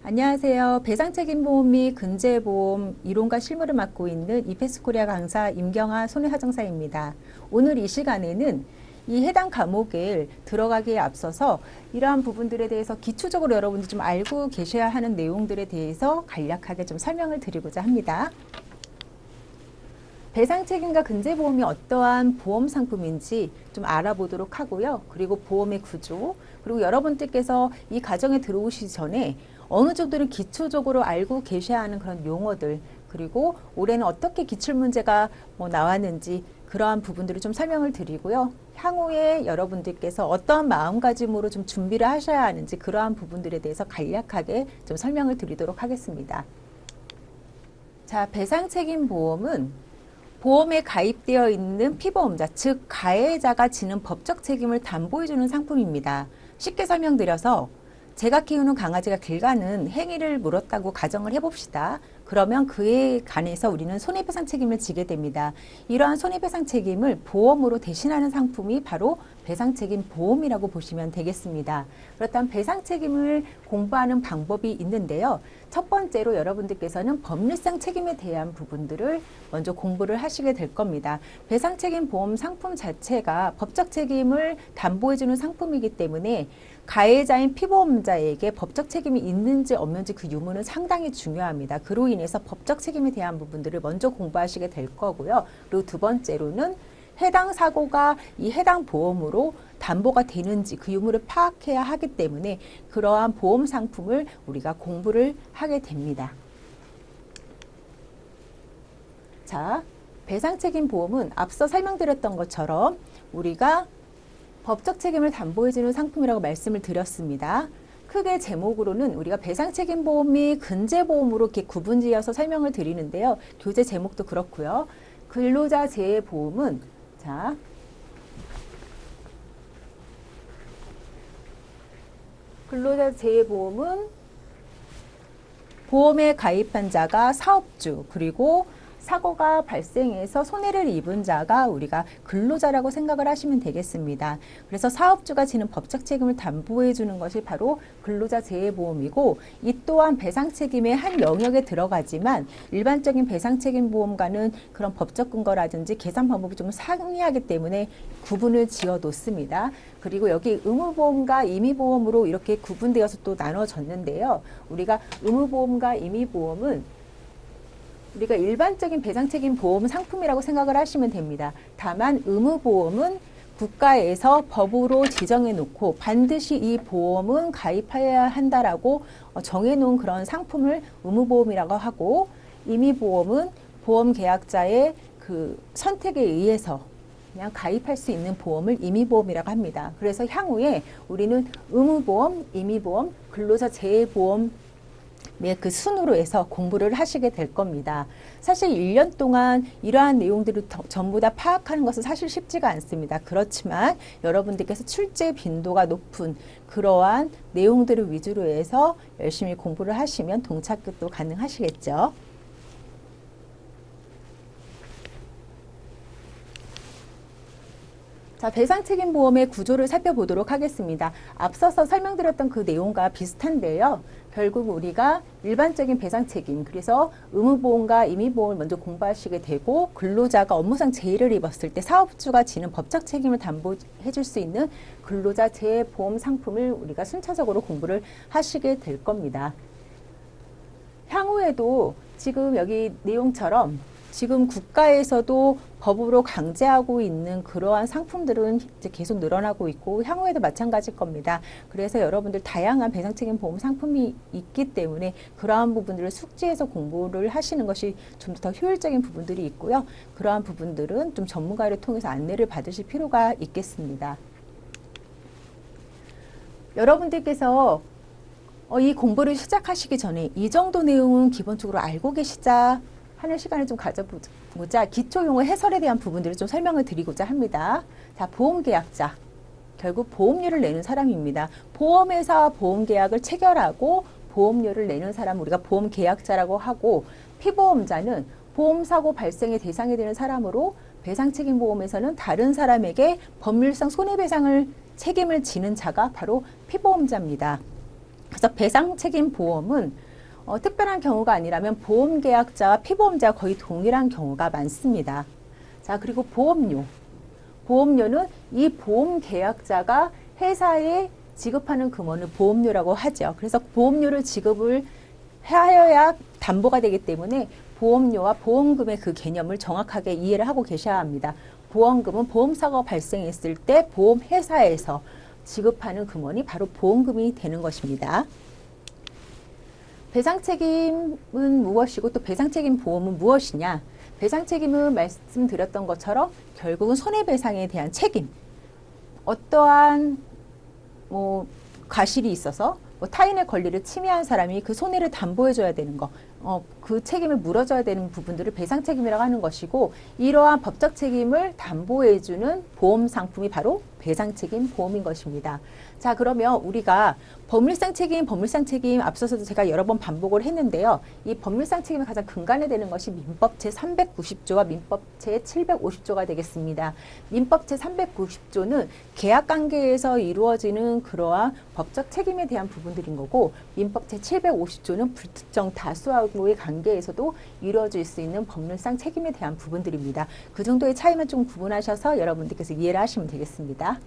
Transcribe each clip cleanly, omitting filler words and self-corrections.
안녕하세요. 배상책임보험 및 근제보험 이론과 실무를 맡고 있는 이페스코리아 강사 임경아 손해사정사입니다. 오늘 이 시간에는 이 해당 과목을 들어가기에 앞서서 이러한 부분들에 대해서 기초적으로 여러분들 좀 알고 계셔야 하는 내용들에 대해서 간략하게 좀 설명을 드리고자 합니다. 배상책임과 근제보험이 어떠한 보험 상품인지 좀 알아보도록 하고요. 그리고 보험의 구조, 그리고 여러분들께서 이 과정에 들어오시기 전에 어느 정도는 기초적으로 알고 계셔야 하는 그런 용어들, 그리고 올해는 어떻게 기출문제가 나왔는지 그러한 부분들을 좀 설명을 드리고요. 향후에 여러분들께서 어떠한 마음가짐으로 좀 준비를 하셔야 하는지 그러한 부분들에 대해서 간략하게 좀 설명을 드리도록 하겠습니다. 자, 배상책임보험은 보험에 가입되어 있는 피보험자, 즉 가해자가 지는 법적 책임을 담보해주는 상품입니다. 쉽게 설명드려서 제가 키우는 강아지가 길 가는 행위를 물었다고 가정을 해봅시다. 그러면 그에 관해서 우리는 손해배상 책임을 지게 됩니다. 이러한 손해배상 책임을 보험으로 대신하는 상품이 바로 배상책임 보험이라고 보시면 되겠습니다. 그렇다면 배상책임을 공부하는 방법이 있는데요. 첫 번째로 여러분들께서는 법률상 책임에 대한 부분들을 먼저 공부를 하시게 될 겁니다. 배상책임 보험 상품 자체가 법적 책임을 담보해주는 상품이기 때문에 가해자인 피보험자에게 법적 책임이 있는지 없는지 그 유무는 상당히 중요합니다. 그로 인해서 법적 책임에 대한 부분들을 먼저 공부하시게 될 거고요. 그리고 두 번째로는 해당 사고가 이 해당 보험으로 담보가 되는지 그 유무를 파악해야 하기 때문에 그러한 보험 상품을 우리가 공부를 하게 됩니다. 자, 배상책임 보험은 앞서 설명드렸던 것처럼 우리가 법적 책임을 담보해주는 상품이라고 말씀을 드렸습니다. 크게 제목으로는 우리가 배상책임보험 및 근제보험으로 이렇게 구분지어서 설명을 드리는데요. 교재 제목도 그렇고요. 근로자 재해보험은 자, 근로자 재해보험은 보험에 가입한 자가 사업주, 그리고 사고가 발생해서 손해를 입은 자가 우리가 근로자라고 생각을 하시면 되겠습니다. 그래서 사업주가 지는 법적 책임을 담보해 주는 것이 바로 근로자 재해보험이고, 이 또한 배상책임의 한 영역에 들어가지만 일반적인 배상책임보험과는 그런 법적 근거라든지 계산 방법이 좀 상이하기 때문에 구분을 지어 놓습니다. 그리고 여기 의무보험과 임의보험으로 이렇게 구분되어서 또 나눠졌는데요. 우리가 의무보험과 임의보험은 우리가 일반적인 배상책임 보험 상품이라고 생각을 하시면 됩니다. 다만 의무보험은 국가에서 법으로 지정해 놓고 반드시 이 보험은 가입해야 한다라고 정해놓은 그런 상품을 의무보험이라고 하고, 임의보험은 보험계약자의 그 선택에 의해서 그냥 가입할 수 있는 보험을 임의보험이라고 합니다. 그래서 향후에 우리는 의무보험, 임의보험, 근로자 재해보험 그 순으로 해서 공부를 하시게 될 겁니다. 사실 1년 동안 이러한 내용들을 전부 다 파악하는 것은 사실 쉽지가 않습니다. 그렇지만 여러분들께서 출제 빈도가 높은 그러한 내용들을 위주로 해서 열심히 공부를 하시면 동착도 가능하시겠죠. 자, 배상책임보험의 구조를 살펴보도록 하겠습니다. 앞서서 설명드렸던 그 내용과 비슷한데요. 결국 우리가 일반적인 배상책임, 그래서 의무보험과 임의보험을 먼저 공부하시게 되고, 근로자가 업무상 재해를 입었을 때 사업주가 지는 법적 책임을 담보해 줄 수 있는 근로자 재해보험 상품을 우리가 순차적으로 공부를 하시게 될 겁니다. 향후에도 지금 여기 내용처럼 지금 국가에서도 법으로 강제하고 있는 그러한 상품들은 이제 계속 늘어나고 있고 향후에도 마찬가지일 겁니다. 그래서 여러분들 다양한 배상책임 보험 상품이 있기 때문에 그러한 부분들을 숙지해서 공부를 하시는 것이 좀 더 효율적인 부분들이 있고요. 그러한 부분들은 좀 전문가를 통해서 안내를 받으실 필요가 있겠습니다. 여러분들께서 이 공부를 시작하시기 전에 이 정도 내용은 기본적으로 알고 계시자 하는 시간을 좀 가져보자 기초용어 해설에 대한 부분들을 좀 설명을 드리고자 합니다. 자, 보험계약자. 결국 보험료를 내는 사람입니다. 보험회사와 보험계약을 체결하고 보험료를 내는 사람 우리가 보험계약자라고 하고, 피보험자는 보험사고 발생의 대상이 되는 사람으로 배상책임보험에서는 다른 사람에게 법률상 손해배상을 책임을 지는 자가 바로 피보험자입니다. 그래서 배상책임 보험은 특별한 경우가 아니라면 보험계약자와 피보험자가 거의 동일한 경우가 많습니다. 자, 그리고 보험료. 보험료는 이 보험계약자가 회사에 지급하는 금원을 보험료라고 하죠. 그래서 보험료를 지급을 하여야 담보가 되기 때문에 보험료와 보험금의 그 개념을 정확하게 이해를 하고 계셔야 합니다. 보험금은 보험사고가 발생했을 때 보험회사에서 지급하는 금원이 바로 보험금이 되는 것입니다. 배상책임은 무엇이고 또 배상책임 보험은 무엇이냐? 배상책임은 말씀드렸던 것처럼 결국은 손해배상에 대한 책임. 어떠한 과실이 있어서 타인의 권리를 침해한 사람이 그 손해를 담보해줘야 되는 거, 그 책임을 물어줘야 되는 부분들을 배상책임이라고 하는 것이고, 이러한 법적 책임을 담보해주는 보험 상품이 바로 배상책임 보험인 것입니다. 자, 그러면 우리가 법률상 책임 앞서서도 제가 여러 번 반복을 했는데요. 이 법률상 책임의 가장 근간에 되는 것이 민법 제390조와 민법 제750조가 되겠습니다. 민법 제390조는 계약관계에서 이루어지는 그러한 법적 책임에 대한 부분들인 거고, 민법 제750조는 불특정 다수하고의 관계에서도 이루어질 수 있는 법률상 책임에 대한 부분들입니다. 그 정도의 차이만 좀 구분하셔서 여러분들께서 이해를 하시면 되겠습니다.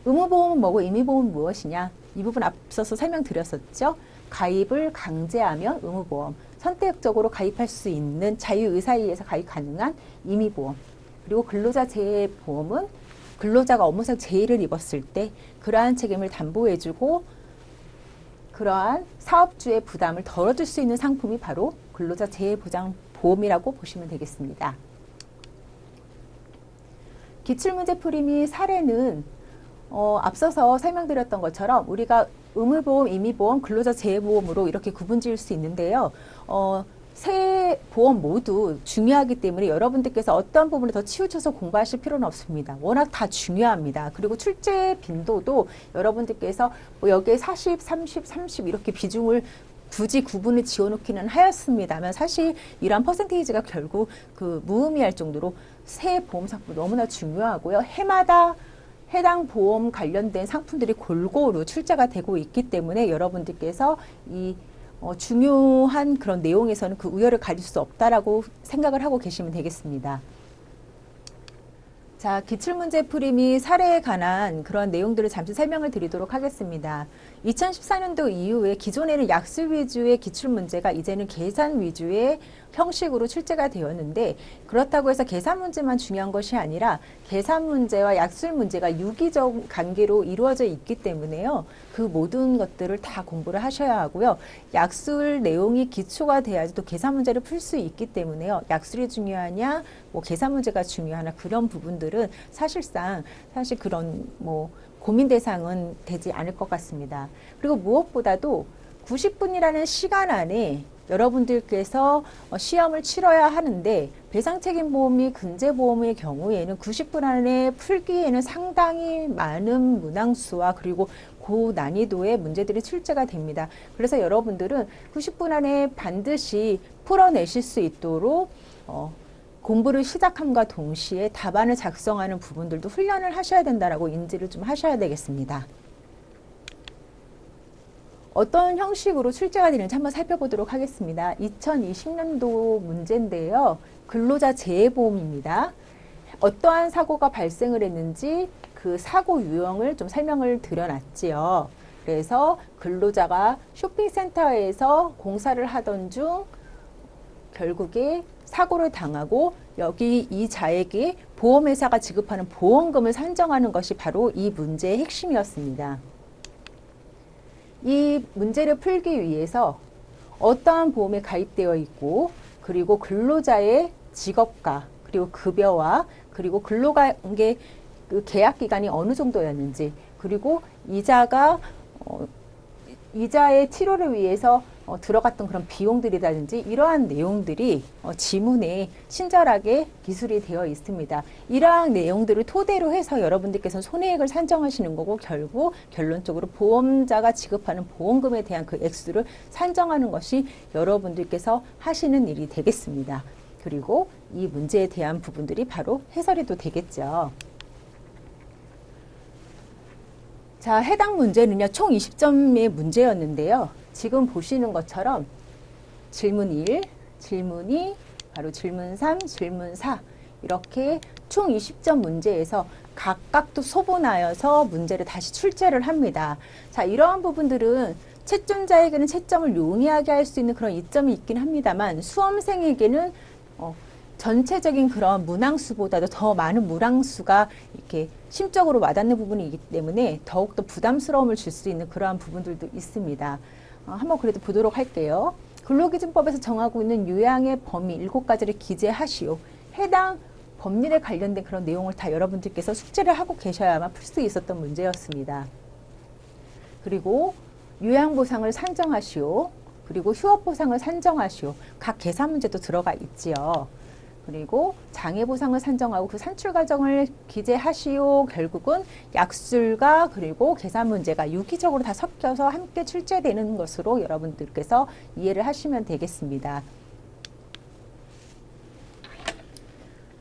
의무보험은 뭐고 임의보험은 무엇이냐? 이 부분 앞서서 설명드렸었죠. 가입을 강제하면 의무보험, 선택적으로 가입할 수 있는 자유의사에 의해서 가입 가능한 임의보험, 그리고 근로자 재해보험은 근로자가 업무상 재해를 입었을 때 그러한 책임을 담보해주고 그러한 사업주의 부담을 덜어줄 수 있는 상품이 바로 근로자 재해보장보험이라고 보시면 되겠습니다. 기출문제풀이 및 사례는 앞서서 설명드렸던 것처럼 우리가 의무보험, 임의보험, 근로자 재해보험으로 이렇게 구분지을 수 있는데요. 세 보험 모두 중요하기 때문에 여러분들께서 어떤 부분에 더 치우쳐서 공부하실 필요는 없습니다. 워낙 다 중요합니다. 그리고 출제 빈도도 여러분들께서 여기에 40, 30, 30 이렇게 비중을 굳이 구분을 지어놓기는 하였습니다만 사실 이러한 퍼센테이지가 결국 그 무의미할 정도로 새 보험 상품 너무나 중요하고요. 해마다 해당 보험 관련된 상품들이 골고루 출제가 되고 있기 때문에 여러분들께서 이 중요한 그런 내용에서는 그 우열을 가릴 수 없다라고 생각을 하고 계시면 되겠습니다. 자, 기출문제풀이 및 사례에 관한 그런 내용들을 잠시 설명을 드리도록 하겠습니다. 2014년도 이후에 기존에는 약수 위주의 기출문제가 이제는 계산 위주의 형식으로 출제가 되었는데, 그렇다고 해서 계산 문제만 중요한 것이 아니라 계산 문제와 약술 문제가 유기적 관계로 이루어져 있기 때문에요. 그 모든 것들을 다 공부를 하셔야 하고요. 약술 내용이 기초가 돼야지 또 계산 문제를 풀 수 있기 때문에요. 약술이 중요하냐, 계산 문제가 중요하나 그런 부분들은 사실상 사실 그런 고민 대상은 되지 않을 것 같습니다. 그리고 무엇보다도 90분이라는 시간 안에 여러분들께서 시험을 치러야 하는데, 배상책임보험이 근제보험의 경우에는 90분 안에 풀기에는 상당히 많은 문항수와 그리고 고난이도의 문제들이 출제가 됩니다. 그래서 여러분들은 90분 안에 반드시 풀어내실 수 있도록 공부를 시작함과 동시에 답안을 작성하는 부분들도 훈련을 하셔야 된다라고 인지를 좀 하셔야 되겠습니다. 어떤 형식으로 출제가 되는지 한번 살펴보도록 하겠습니다. 2020년도 문제인데요. 근로자 재해보험입니다. 어떠한 사고가 발생을 했는지 그 사고 유형을 좀 설명을 드려놨지요. 그래서 근로자가 쇼핑센터에서 공사를 하던 중 결국에 사고를 당하고 여기 이 자에게 보험회사가 지급하는 보험금을 산정하는 것이 바로 이 문제의 핵심이었습니다. 이 문제를 풀기 위해서 어떠한 보험에 가입되어 있고, 그리고 근로자의 직업과 그리고 급여와 그리고 근로관계 그 계약 기간이 어느 정도였는지, 그리고 이자의 치료를 위해서 들어갔던 그런 비용들이라든지 이러한 내용들이 지문에 친절하게 기술이 되어 있습니다. 이러한 내용들을 토대로 해서 여러분들께서 손해액을 산정하시는 거고, 결국 결론적으로 보험자가 지급하는 보험금에 대한 그 액수를 산정하는 것이 여러분들께서 하시는 일이 되겠습니다. 그리고 이 문제에 대한 부분들이 바로 해설이 또 되겠죠. 자, 해당 문제는요, 총 20점의 문제였는데요. 지금 보시는 것처럼 질문 1, 질문 2, 바로 질문 3, 질문 4 이렇게 총 20점 문제에서 각각 또 소분하여서 문제를 다시 출제를 합니다. 자, 이러한 부분들은 채점자에게는 채점을 용이하게 할 수 있는 그런 이점이 있긴 합니다만 수험생에게는 전체적인 그런 문항수보다도 더 많은 문항수가 이렇게 심적으로 와닿는 부분이기 때문에 더욱더 부담스러움을 줄 수 있는 그러한 부분들도 있습니다. 한번 그래도 보도록 할게요. 근로기준법에서 정하고 있는 요양의 범위 7가지를 기재하시오. 해당 법률에 관련된 그런 내용을 다 여러분들께서 숙제를 하고 계셔야만 풀 수 있었던 문제였습니다. 그리고 요양보상을 산정하시오. 그리고 휴업보상을 산정하시오. 각 계산 문제도 들어가 있지요. 그리고 장애보상을 산정하고 그 산출 과정을 기재하시오. 결국은 약술과 그리고 계산 문제가 유기적으로 다 섞여서 함께 출제되는 것으로 여러분들께서 이해를 하시면 되겠습니다.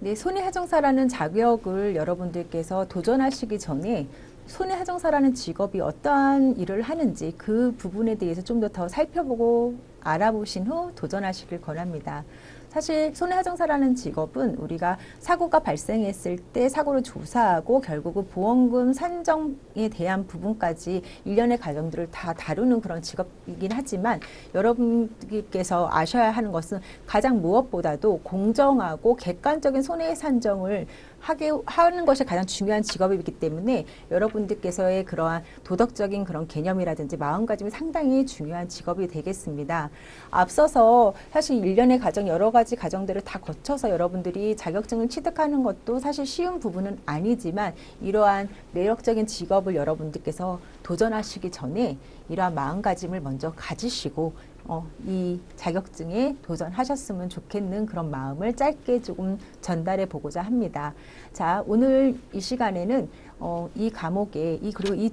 네, 손해하정사라는 자격을 여러분들께서 도전하시기 전에 손해하정사라는 직업이 어떠한 일을 하는지 그 부분에 대해서 좀 더 살펴보고 알아보신 후 도전하시길 권합니다. 사실 손해하정사라는 직업은 우리가 사고가 발생했을 때 사고를 조사하고 결국은 보험금 산정에 대한 부분까지 일련의 과정들을 다 다루는 그런 직업이긴 하지만 여러분께서 아셔야 하는 것은 가장 무엇보다도 공정하고 객관적인 손해 산정을 하는 것이 가장 중요한 직업이기 때문에 여러분들께서의 그러한 도덕적인 그런 개념이라든지 마음가짐이 상당히 중요한 직업이 되겠습니다. 앞서서 사실 일련의 과정 여러 가지 과정들을 다 거쳐서 여러분들이 자격증을 취득하는 것도 사실 쉬운 부분은 아니지만 이러한 매력적인 직업을 여러분들께서 도전하시기 전에 이러한 마음가짐을 먼저 가지시고 이 자격증에 도전하셨으면 좋겠는 그런 마음을 짧게 조금 전달해 보고자 합니다. 자, 오늘 이 시간에는 이 과목에 그리고 이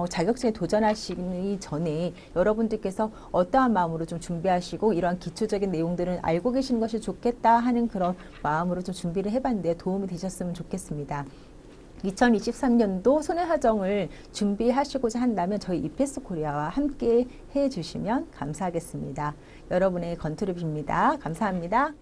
자격증에 도전하시기 전에 여러분들께서 어떠한 마음으로 좀 준비하시고 이러한 기초적인 내용들은 알고 계시는 것이 좋겠다 하는 그런 마음으로 좀 준비를 해봤는데 도움이 되셨으면 좋겠습니다. 2023년도 손해하정을 준비하시고자 한다면 저희 이패스 코리아와 함께 해주시면 감사하겠습니다. 여러분의 건투를 빕니다. 감사합니다.